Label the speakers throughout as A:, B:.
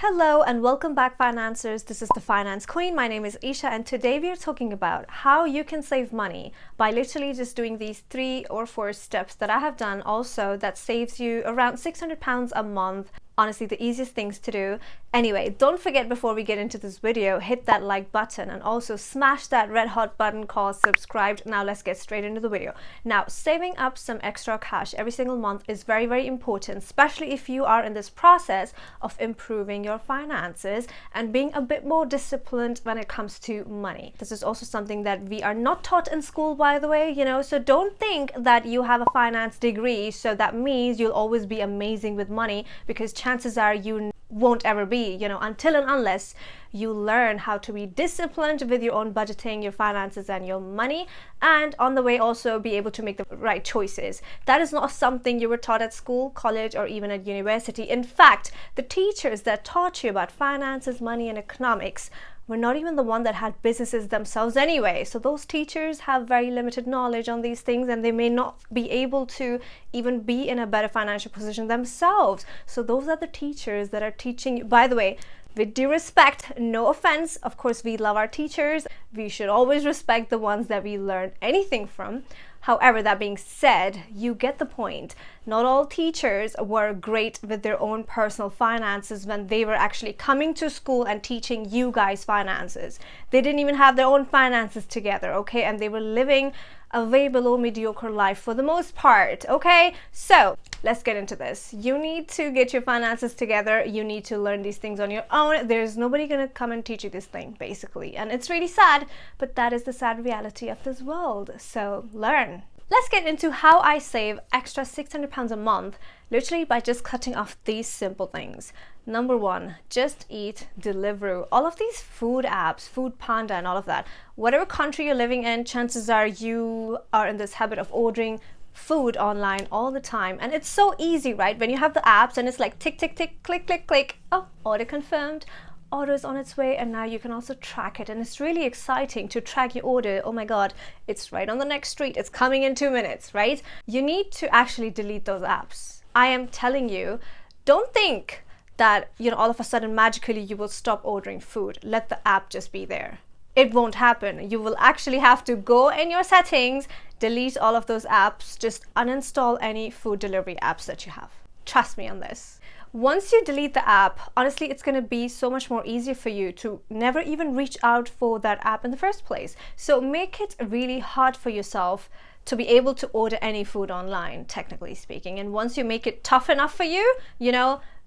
A: Hello and welcome back, Financers. This is the Finance Queen. My name is Isha, and today we are talking about how you can save money by literally just doing these 3 or 4 steps that I have done also that saves you around £600 a month. Honestly, the easiest things to do. Anyway, don't forget, before we get into this video, hit that like button and also smash that red hot button called subscribed. Now let's get straight into the video. Now, saving up some extra cash every single month is very, very important, especially if you are in this process of improving your finances and being a bit more disciplined when it comes to money. This is also something that we are not taught in school, by the way, so don't think that you have a finance degree, so that means you'll always be amazing with money, because chances are you won't ever be, until and unless you learn how to be disciplined with your own budgeting, your finances, and your money, and on the way also be able to make the right choices. That is not something you were taught at school, college, or even at university. In fact, the teachers that taught you about finances, money, and economics were not even the one that had businesses themselves anyway. So those teachers have very limited knowledge on these things, and they may not be able to even be in a better financial position themselves. So those are the teachers that are teaching you. By the way, with due respect, no offense, of course we love our teachers. We should always respect the ones that we learn anything from. However, that being said, you get the point. Not all teachers were great with their own personal finances when they were actually coming to school and teaching you guys finances. They didn't even have their own finances together, okay? And they were living a way below mediocre life for the most part, okay? So let's get into this. You need to get your finances together. You need to learn these things on your own. There's nobody gonna come and teach you this thing, basically. And it's really sad, but that is the sad reality of this world. So learn. Let's get into how I save extra £600 a month, literally by just cutting off these simple things. Number 1, Just Eat, Deliveroo, all of these food apps, Food Panda and all of that. Whatever country you're living in, chances are you are in this habit of ordering food online all the time. And it's so easy, right? When you have the apps and it's like tick, tick, tick, click, click, click. Oh, order confirmed. Order is on its way, and now you can also track it, and it's really exciting to track your order. Oh my god, it's right on the next street, it's coming in 2 minutes, right? You need to actually delete those apps. I am telling you, don't think that all of a sudden magically you will stop ordering food. Let the app just be there. It won't happen. You will actually have to go in your settings, delete all of those apps, just uninstall any food delivery apps that you have. Trust me on this. Once you delete the app, honestly, it's going to be so much more easier for you to never even reach out for that app in the first place. So make it really hard for yourself to be able to order any food online, technically speaking. And once you make it tough enough for you,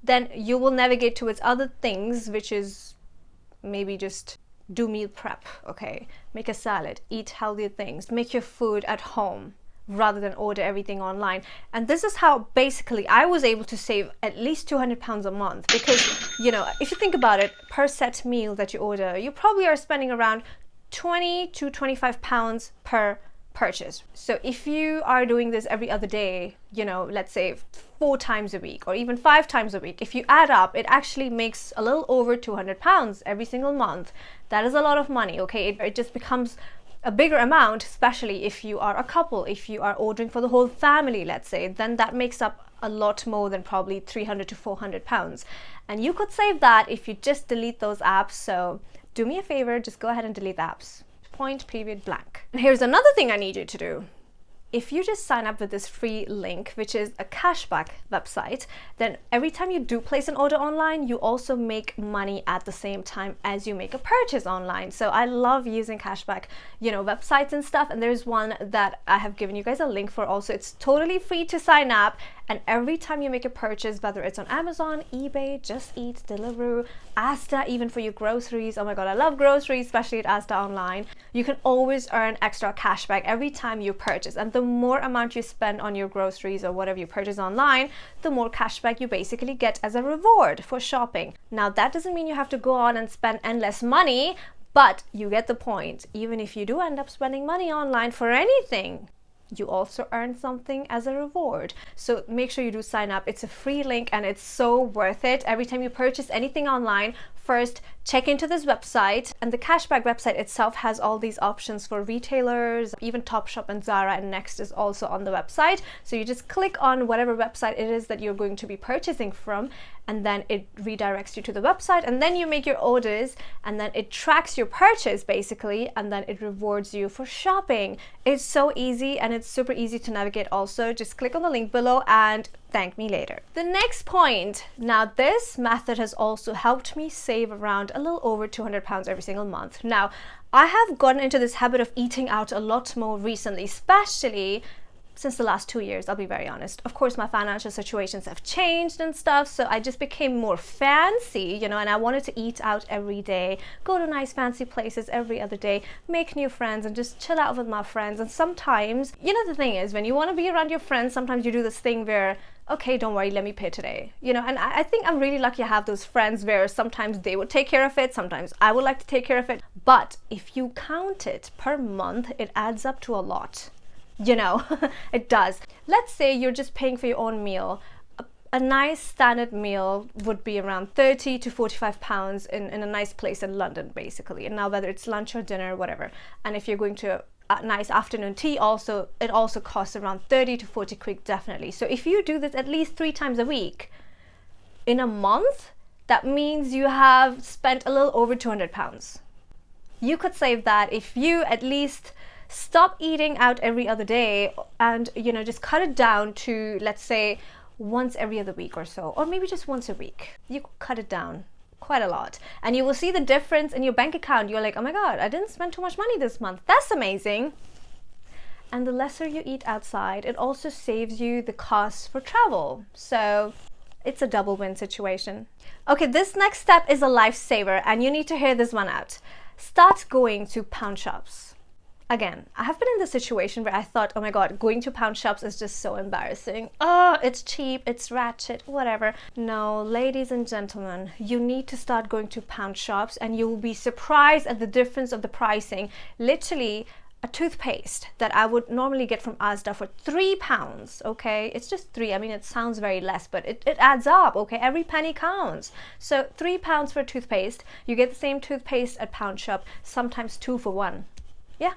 A: then you will navigate towards other things, which is maybe just do meal prep, okay? Make a salad, eat healthier things, make your food at home, rather than order everything online. And this is how basically I was able to save at least £200 a month, because if you think about it, per set meal that you order, you probably are spending around £20 to £25 per purchase. So if you are doing this every other day, let's say 4 times a week or even 5 times a week, if you add up, it actually makes a little over £200 every single month. That is a lot of money, okay? It just becomes a bigger amount, especially if you are a couple. If you are ordering for the whole family, let's say, then that makes up a lot more than probably £300 to £400. And you could save that if you just delete those apps. So do me a favor, just go ahead and delete the apps. Point, period, blank. And here's another thing I need you to do. If you just sign up with this free link, which is a cashback website, then every time you do place an order online, you also make money at the same time as you make a purchase online. So I love using cashback, websites and stuff. And there's one that I have given you guys a link for also. It's totally free to sign up. And every time you make a purchase, whether it's on Amazon, eBay, Just Eat, Deliveroo, Asda, even for your groceries. Oh my god, I love groceries, especially at Asda online. You can always earn extra cashback every time you purchase. And the more amount you spend on your groceries or whatever you purchase online, the more cashback you basically get as a reward for shopping. Now, that doesn't mean you have to go on and spend endless money, but you get the point. Even if you do end up spending money online for anything, you also earn something as a reward. So make sure you do sign up. It's a free link and it's so worth it. Every time you purchase anything online, first check into this website, and the cashback website itself has all these options for retailers. Even Topshop and Zara and Next is also on the website. So you just click on whatever website it is that you're going to be purchasing from, and then it redirects you to the website, and then you make your orders, and then it tracks your purchase basically, and then it rewards you for shopping. It's so easy, and it's super easy to navigate also. Just click on the link below and thank me later. The next point, now this method has also helped me save around a little over 200 pounds every single month. Now, I have gotten into this habit of eating out a lot more recently, especially since the last 2 years, I'll be very honest. Of course, my financial situations have changed and stuff, so I just became more fancy, you know, and I wanted to eat out every day, go to nice fancy places every other day, make new friends, and just chill out with my friends. And sometimes, you know, the thing is, when you want to be around your friends, sometimes you do this thing where, okay, don't worry, let me pay today, you know. And I think I'm really lucky I have those friends where sometimes they would take care of it, sometimes I would like to take care of it. But if you count it per month, it adds up to a lot. You know, it does. Let's say you're just paying for your own meal. A nice standard meal would be around 30 to 45 pounds in a nice place in London, basically. And now whether it's lunch or dinner, whatever. And if you're going to a nice afternoon tea also, it also costs around 30 to 40 quid, definitely. So if you do this at least 3 times a week in a month, that means you have spent a little over 200 pounds. You could save that if you at least stop eating out every other day and, you know, just cut it down to, let's say, once every other week or so, or maybe just once a week. You cut it down quite a lot, and you will see the difference in your bank account. You're like, oh my god, I didn't spend too much money this month. That's amazing. And the lesser you eat outside, it also saves you the costs for travel. So it's a double win situation. Okay, this next step is a lifesaver, and you need to hear this one out. Start going to pound shops. Again, I have been in this situation where I thought, oh my god, going to pound shops is just so embarrassing. Oh, it's cheap, it's ratchet, whatever. No, ladies and gentlemen, you need to start going to pound shops, and you will be surprised at the difference of the pricing. Literally, a toothpaste that I would normally get from Asda for £3, okay? It's just 3. I mean, it sounds very less, but it adds up, okay? Every penny counts. So £3 for a toothpaste. You get the same toothpaste at pound shop, sometimes 2 for 1. Yeah.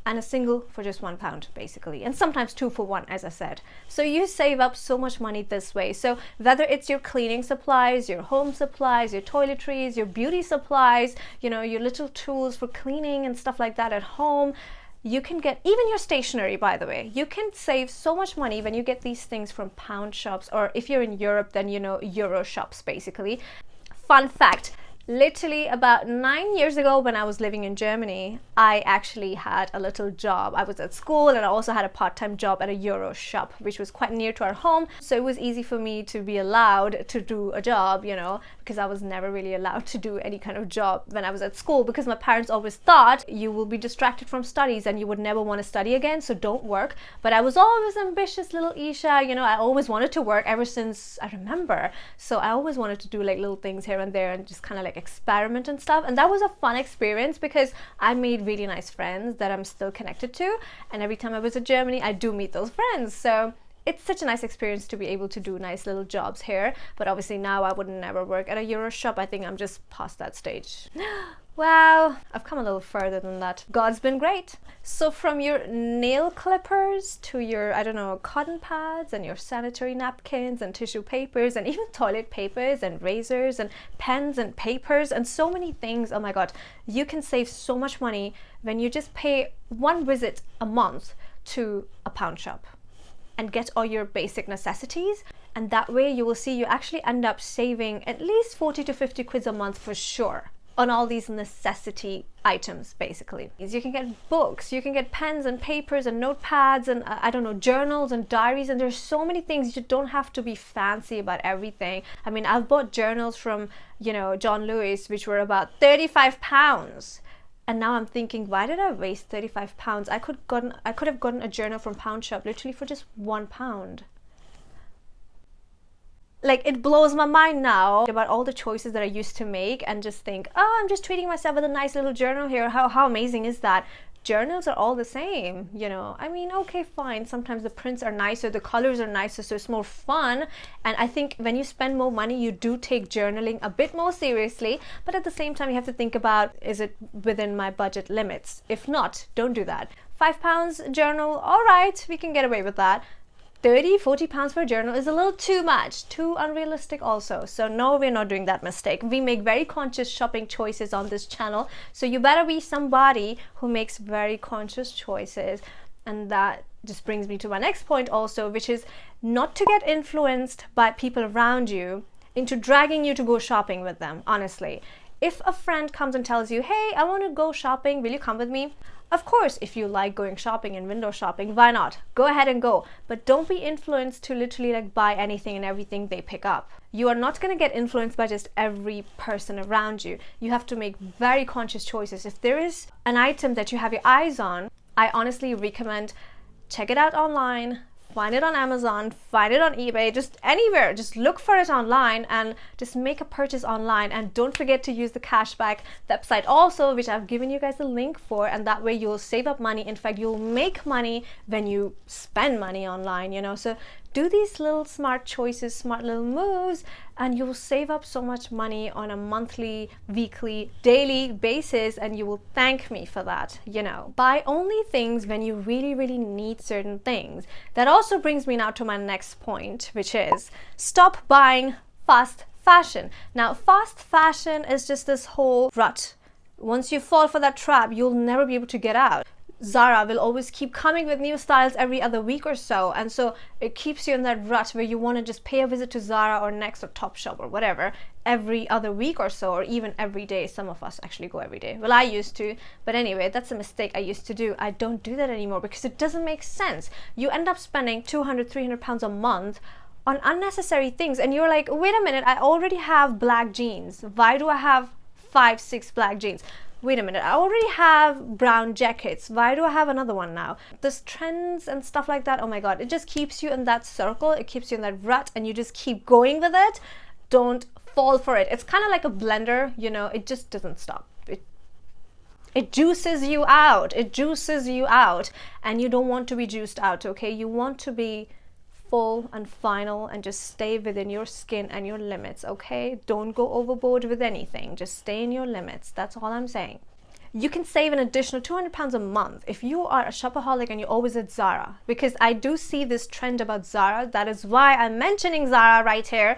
A: And a single for just £1, basically, and sometimes 2 for 1, as I said. So you save up so much money this way. So whether it's your cleaning supplies, your home supplies, your toiletries, your beauty supplies, you know, your little tools for cleaning and stuff like that at home, you can get, even your stationery, by the way, you can save so much money when you get these things from pound shops, or if you're in Europe, then, you know, Euro shops, basically. Fun fact. Literally about 9 years ago, when I was living in Germany, I actually had a little job. I was at school, and I also had a part-time job at a Euro shop, which was quite near to our home. So it was easy for me to be allowed to do a job, you know, because I was never really allowed to do any kind of job when I was at school, because my parents always thought you will be distracted from studies and you would never want to study again, so don't work. But I was always ambitious little Isha, you know, I always wanted to work ever since I remember. So I always wanted to do like little things here and there and just kind of like experiment and stuff. And that was a fun experience because I made really nice friends that I'm still connected to, and every time I visit Germany I do meet those friends. So it's such a nice experience to be able to do nice little jobs here. But obviously now I would never work at a Euro shop. I think I'm just past that stage. Wow, I've come a little further than that. God's been great. So from your nail clippers to your, I don't know, cotton pads and your sanitary napkins and tissue papers and even toilet papers and razors and pens and papers and so many things. Oh my God, you can save so much money when you just pay one visit a month to a pound shop and get all your basic necessities. And that way you will see you actually end up saving at least 40 to 50 quid a month for sure on all these necessity items, basically. You can get books, you can get pens and papers and notepads and I don't know, journals and diaries, and there's so many things. You don't have to be fancy about everything. I mean, I've bought journals from, you know, John Lewis, which were about £35. And now I'm thinking, why did I waste £35? I could have gotten a journal from Pound Shop literally for just £1. Like, it blows my mind now about all the choices that I used to make and just think, oh, I'm just treating myself with a nice little journal here. How amazing is that? Journals are all the same, you know. I mean, okay, fine. Sometimes the prints are nicer, the colors are nicer, so it's more fun. And I think when you spend more money, you do take journaling a bit more seriously. But at the same time, you have to think about, is it within my budget limits? If not, don't do that. £5 journal, all right, we can get away with that. 30-40 pounds for a journal is a little too much, too unrealistic also. So no, we're not doing that mistake. We make very conscious shopping choices on this channel, so you better be somebody who makes very conscious choices. And that just brings me to my next point also, which is not to get influenced by people around you into dragging you to go shopping with them. Honestly, if a friend comes and tells you, hey, I want to go shopping, will you come with me? Of course, if you like going shopping and window shopping, why not? Go ahead and go. But don't be influenced to literally like buy anything and everything they pick up. You are not going to get influenced by just every person around you. You have to make very conscious choices. If there is an item that you have your eyes on, I honestly recommend check it out online. Find it on Amazon, find it on eBay, just anywhere. Just look for it online and just make a purchase online. And don't forget to use the Cashback website also, which I've given you guys a link for. And that way you'll save up money. In fact, you'll make money when you spend money online, you know. So do these little smart choices, smart little moves, and you'll save up so much money on a monthly, weekly, daily basis, and you will thank me for that, you know. Buy only things when you really, really need certain things. That also brings me now to my next point, which is stop buying fast fashion. Now, fast fashion is just this whole rut. Once you fall for that trap, you'll never be able to get out. Zara will always keep coming with new styles every other week or so, and so it keeps you in that rut where you want to just pay a visit to Zara or Next or Topshop or whatever every other week or so, or even every day. Some of us actually go every day. Well, I used to, but anyway, that's a mistake I used to do. I don't do that anymore because it doesn't make sense. You end up spending 200-300 pounds a month on unnecessary things, and you're like, wait a minute, I already have black jeans. Why do I have 5-6 black jeans? Wait a minute, I already have brown jackets. Why do I have another one now? This trends and stuff like that, oh my god, it just keeps you in that circle. It keeps you in that rut, and you just keep going with it. Don't fall for it. It's kind of like a blender, you know, it just doesn't stop. It juices you out. It juices you out, and you don't want to be juiced out, okay? You want to be full and final and just stay within your skin and your limits, okay? Don't go overboard with anything. Just stay in your limits. That's all I'm saying. You can save an additional 200 pounds a month if you are a shopaholic and you're always at Zara, because I do see this trend about Zara. That is why I'm mentioning Zara right here.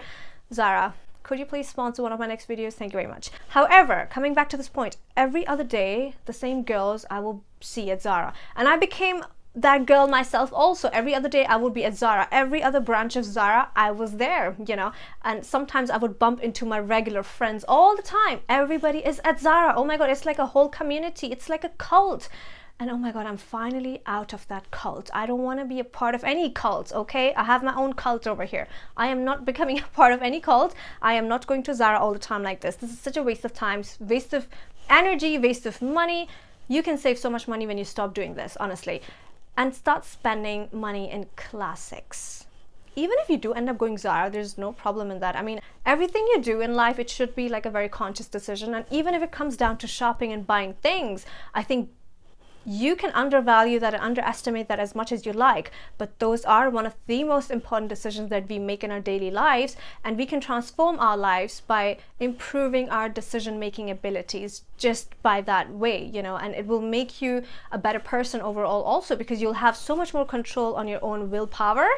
A: Zara, could you please sponsor one of my next videos? Thank you very much. However, coming back to this point, every other day, the same girls I will see at Zara. And I became that girl myself also. Every other day I would be at Zara. Every other branch of Zara, I was there, you know. And sometimes I would bump into my regular friends all the time. Everybody is at Zara. Oh my god, it's like a whole community. It's like a cult. And oh my god, I'm finally out of that cult. I don't want to be a part of any cult, okay? I have my own cult over here. I am not becoming a part of any cult. I am not going to Zara all the time like this. This is such a waste of time, waste of energy, waste of money. You can save so much money when you stop doing this, honestly. And start spending money in classics. Even if you do end up going Zara, there's no problem in that. I mean, everything you do in life, it should be like a very conscious decision. And even if it comes down to shopping and buying things, I think you can undervalue that and underestimate that as much as you like, but those are one of the most important decisions that we make in our daily lives, and we can transform our lives by improving our decision-making abilities just by that way, you know. And it will make you a better person overall also, because you'll have so much more control on your own willpower,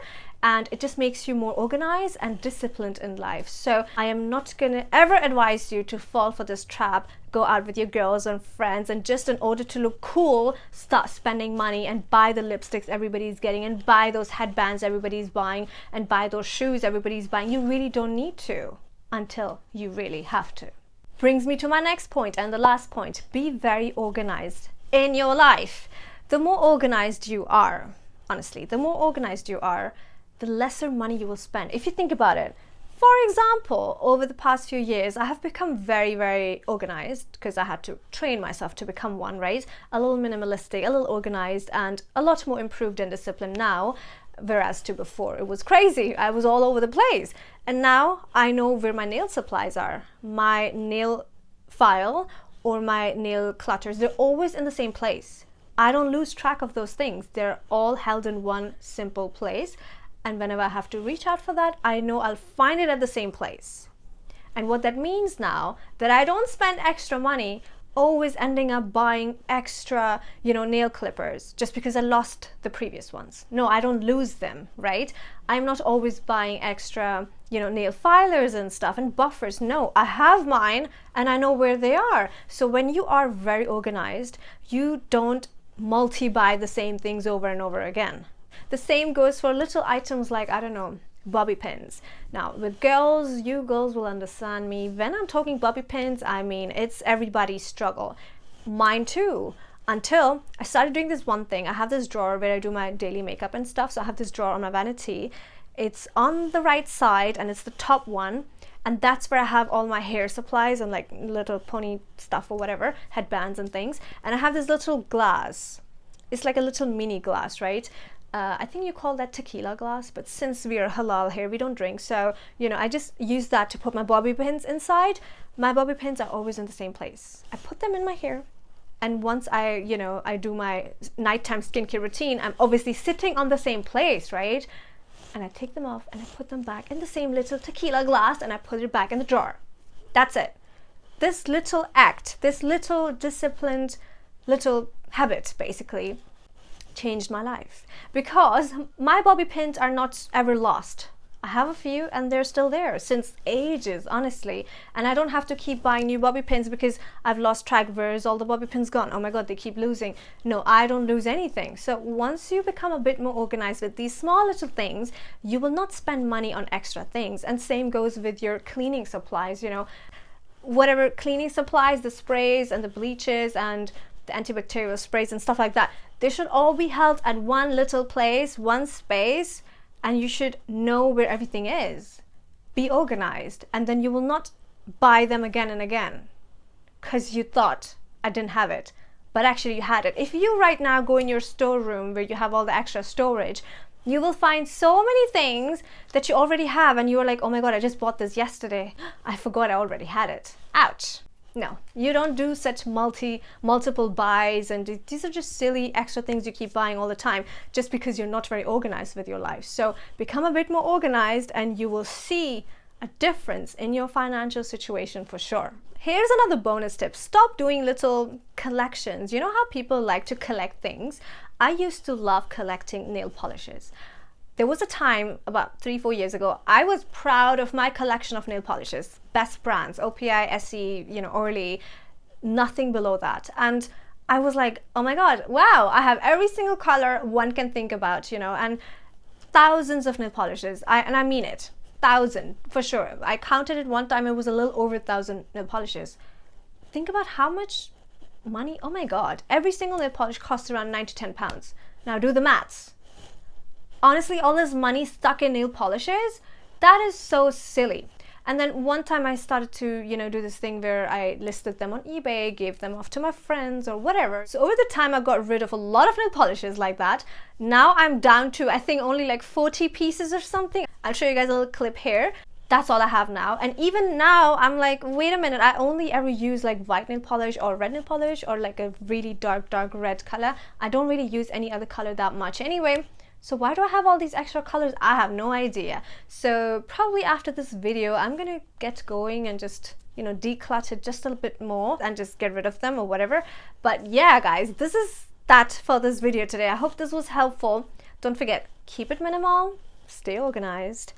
A: and it just makes you more organized and disciplined in life. So I am not gonna ever advise you to fall for this trap. Go out with your girls and friends and just in order to look cool, start spending money and buy the lipsticks everybody's getting and buy those headbands everybody's buying and buy those shoes everybody's buying. You really don't need to until you really have to. Brings me to my next point and the last point. Be very organized in your life. The more organized you are, honestly, the more organized you are, the lesser money you will spend. If you think about it, for example, over the past few years, I have become very, very organized because I had to train myself to become one, right? A little minimalistic, a little organized, and a lot more improved and disciplined now. Whereas to before, it was crazy. I was all over the place. And now I know where my nail supplies are. My nail file or my nail clutters, they're always in the same place. I don't lose track of those things. They're all held in one simple place. And whenever I have to reach out for that, I know I'll find it at the same place. And what that means now, that I don't spend extra money always ending up buying extra, nail clippers just because I lost the previous ones. No, I don't lose them, right? I'm not always buying extra, nail filers and stuff and buffers. No, I have mine and I know where they are. So when you are very organized, you don't multi-buy the same things over and over again. The same goes for little items like, I don't know, bobby pins. Now with girls, you girls will understand me. When I'm talking bobby pins, I mean, it's everybody's struggle. Mine too. Until I started doing this one thing. I have this drawer where I do my daily makeup and stuff. So I have this drawer on my vanity. It's on the right side and it's the top one. And that's where I have all my hair supplies and like little pony stuff or whatever, headbands and things. And I have this little glass. It's like a little mini glass, right? I think you call that tequila glass, but since we are halal here, we don't drink. So, I just use that to put my bobby pins inside. My bobby pins are always in the same place. I put them in my hair. And once I do my nighttime skincare routine, I'm obviously sitting on the same place, right? And I take them off and I put them back in the same little tequila glass and I put it back in the drawer. That's it. This little act, this little disciplined little habit, basically, changed my life because my bobby pins are not ever lost. I have a few and they're still there since ages, honestly, and I don't have to keep buying new bobby pins because I've lost track. Where's all the bobby pins gone? Oh my god, they keep losing. No, I don't lose anything. So once you become a bit more organized with these small little things, you will not spend money on extra things. And same goes with your cleaning supplies, whatever cleaning supplies, the sprays and the bleaches and the antibacterial sprays and stuff like that, they should all be held at one little place, one space, and you should know where everything is. Be organized, and then you will not buy them again and again because you thought I didn't have it, but actually you had it. If you right now go in your storeroom where you have all the extra storage, you will find so many things that you already have and you're like, oh my god, I just bought this yesterday. I forgot I already had it. Ouch. No, you don't do such multiple buys, and these are just silly extra things you keep buying all the time just because you're not very organized with your life. So become a bit more organized and you will see a difference in your financial situation for sure. Here's another bonus tip. Stop doing little collections. You know how people like to collect things? I used to love collecting nail polishes. There was a time about 3-4 years ago, I was proud of my collection of nail polishes. Best brands, OPI, SE, Orly, nothing below that. And I was like, oh my god, wow, I have every single color one can think about, and thousands of nail polishes. I mean it, 1,000 for sure. I counted it one time, it was a little over 1,000 nail polishes. Think about how much money, oh my god, every single nail polish costs around 9 to 10 pounds. Now do the maths. Honestly, all this money stuck in nail polishes, that is so silly. And then one time I started to, do this thing where I listed them on eBay, gave them off to my friends or whatever. So over the time, I got rid of a lot of nail polishes like that. Now I'm down to, I think, only like 40 pieces or something. I'll show you guys a little clip here. That's all I have now. And even now, I'm like, wait a minute, I only ever use like white nail polish or red nail polish or like a really dark red color. I don't really use any other color that much anyway. So why do I have all these extra colors? I have no idea. So probably after this video, I'm gonna get going and just, declutter just a little bit more and just get rid of them or whatever. But yeah, guys, this is that for this video today. I hope this was helpful. Don't forget, keep it minimal, stay organized,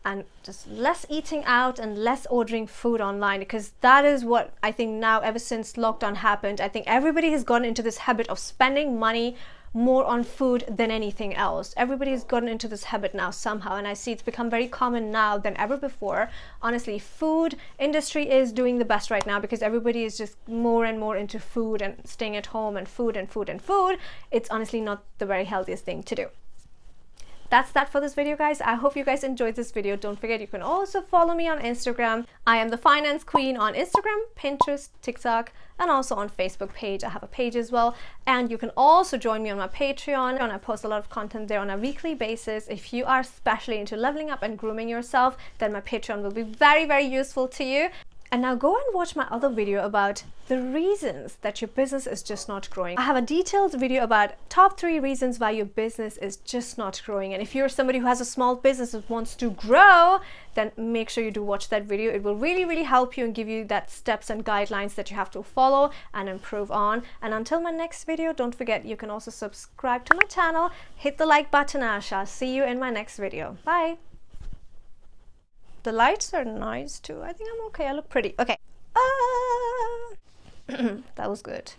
A: and just less eating out and less ordering food online, because that is what I think now, ever since lockdown happened, I think everybody has gotten into this habit of spending money more on food than anything else. Everybody's gotten into this habit now somehow, and I see it's become very common now than ever before. Honestly, food industry is doing the best right now because everybody is just more and more into food and staying at home and food and food and food. It's honestly not the very healthiest thing to do. That's that for this video, guys. I hope you guys enjoyed this video. Don't forget, you can also follow me on Instagram. I am the Finance Queen on Instagram, Pinterest, TikTok, and also on Facebook page. I have a page as well. And you can also join me on my Patreon. And I post a lot of content there on a weekly basis. If you are especially into leveling up and grooming yourself, then my Patreon will be very, very useful to you. And now go and watch my other video about the reasons that your business is just not growing. I have a detailed video about top 3 reasons why your business is just not growing. And if you're somebody who has a small business that wants to grow, then make sure you do watch that video. It will really help you and give you that steps and guidelines that you have to follow and improve on. And until my next video, don't forget you can also subscribe to my channel, hit the like button, and I shall see you in my next video. Bye. The lights are nice too. I think I'm okay. I look pretty. Okay. That was good.